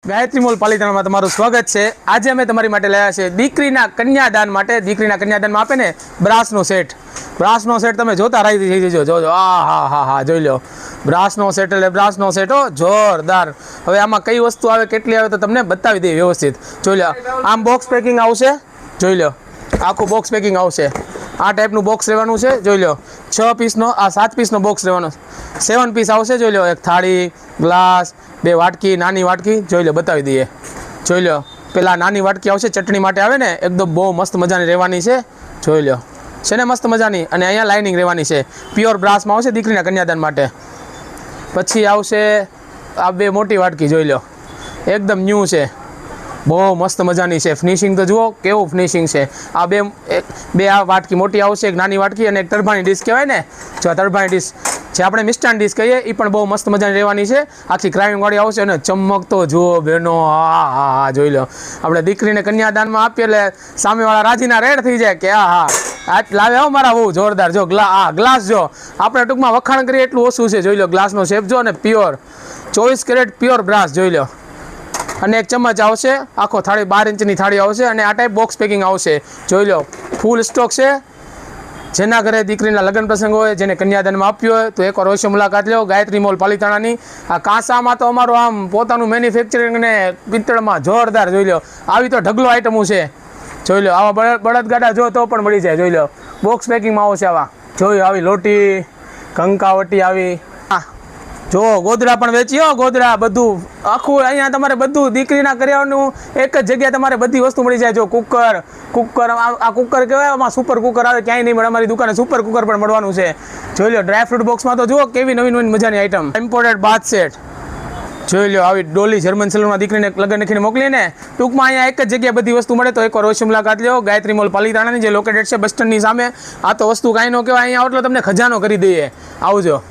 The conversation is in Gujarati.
ગાયત્રી મોલ પાલિતાણામાં તમારું સ્વાગત છે। આજે અમે તમારી માટે લાવ્યા છે દીકરીના કન્યાદાન માટે। દીકરીના કન્યાદાનમાં આપે ને બ્રાસનો સેટ તમે જોતા રહી થઈ જજો। જોજો હા જોઈ લો, બ્રાસનો સેટ એટલે બ્રાસનો સેટ હો, જોરદાર। હવે આમાં કઈ વસ્તુ આવે કેટલી આવે તો તમને બતાવી દઈએ વ્યવસ્થિત। જોઈ લો, આમ બોક્સ પેકિંગ આવશે, જોઈ લો આખું બોક્સ પેકિંગ આવશે। આ ટાઈપનું બોક્સ રહેવાનું છે, જોઈ લો 6 પીસનો, આ 7 પીસનો બોક્સ રહેવાનો, 7 પીસ આવશે। જોઈ લો, એક થાળી, ગ્લાસ, 2 વાટકી, નાની વાટકી, જોઈ લો બતાવી દઈએ। જોઈ લો, પેલા નાની વાટકી આવશે ચટણી માટે આવે ને, એકદમ બહુ મસ્ત મજાની રહેવાની છે। જોઈ લો છે ને મસ્ત મજાની, અને અહીંયા લાઇનિંગ રહેવાની છે, પ્યોર બ્રાસમાં આવશે દીકરીના કન્યાદાન માટે। પછી આવશે આ 2 મોટી વાટકી, જોઈ લો એકદમ ન્યૂ છે, બહુ મસ્ત મજાની છે। ફિનિશિંગ તો જુઓ કેવું ફિનિશિંગ છે। આ બે આ વાટકી મોટી આવશે, એક નાની વાટકી અને એક તરભાણી ડીશ કહેવાય ને, જો આ તરભાણી ડીશ જે આપણે મિષ્ટાન ડીશ કહીએ, એ પણ બહુ મસ્ત મજાની રહેવાની છે। આખી ક્રાઇમવાળી આવશે અને ચમક તો જુઓ બહેનો, હા જોઈ લો। આપણે દીકરીને કન્યાદાનમાં આપીએ એટલે સામેવાળા રાજીના રેડ થઈ જાય કે આ લાવે હો મારા બહુ જોરદાર। જો ગ્લાસ જો આપણે ટૂંકમાં વખાણ કરીએ એટલું ઓછું છે। જોઈ લો ગ્લાસનો શેપ જો, અને પ્યોર 24 કેરેટ પ્યોર બ્રાસ, જોઈ લો। અને એક ચમચ આવશે, આખો થાળી 12 ઇંચની થાળી આવશે, અને આ ટાઈપ બોક્સ પેકિંગ આવશે। જોઈ લો ફૂલ સ્ટોક છે। જેના ઘરે દીકરીના લગ્ન પ્રસંગ હોય, જેને કન્યાદાનમાં આપ્યું હોય તો એકવાર અવશ્ય મુલાકાત લો ગાયત્રી મોલ પાલિતાણાની। આ કાંસામાં તો અમારું આમ પોતાનું મેન્યુફેક્ચરિંગ ને પિત્તળમાં જોરદાર, જોઈ લો આવી તો ઢગલો આઈટમો છે। જોઈ લો આવા બળદગાડા જો તો પણ મળી જાય। જોઈ લો બોક્સ પેકિંગમાં આવશે આવા, જોઈ આવી લોટી, કંકાવટી આવી, જો ગોદડા પણ વેચી હો, ગોદડા બધું આખું અહીંયા તમારે બધું દીકરીના કર્યાનું એક જ જગ્યાએ તમારે બધી વસ્તુ મળી જાય। જો કુકર આ કુકર કહેવાય, આમાં સુપર કુકર આવે, ક્યાંય નહીં મળે, અમારી દુકાને સુપર કુકર પણ મળવાનું છે। જોઈ લો ડ્રાયફ્રૂટ બોક્સમાં તો જુઓ કેવી નવી મજાની આઈટમ, ઇમ્પોર્ટેડ બાથ સેટ, જોઈ લો આવી ડોલી જર્મન સેલૂનમાં દીકરીને લગ્ન લખીને મોકલીએ ને। ટૂંકમાં અહીંયા એક જ જગ્યાએ બધી વસ્તુ મળે, તો એકવાર અવશ્ય મુલાકાત લો ગાયત્રી મોલ પાલિતાણાની, જે લોકેટેડ છે બસ સ્ટેન્ડની સામે। આ તો વસ્તુ કાંઈ ન કહેવાય, અહીંયા આવો એટલે તમને ખજાનો કરી દઈએ, આવજો।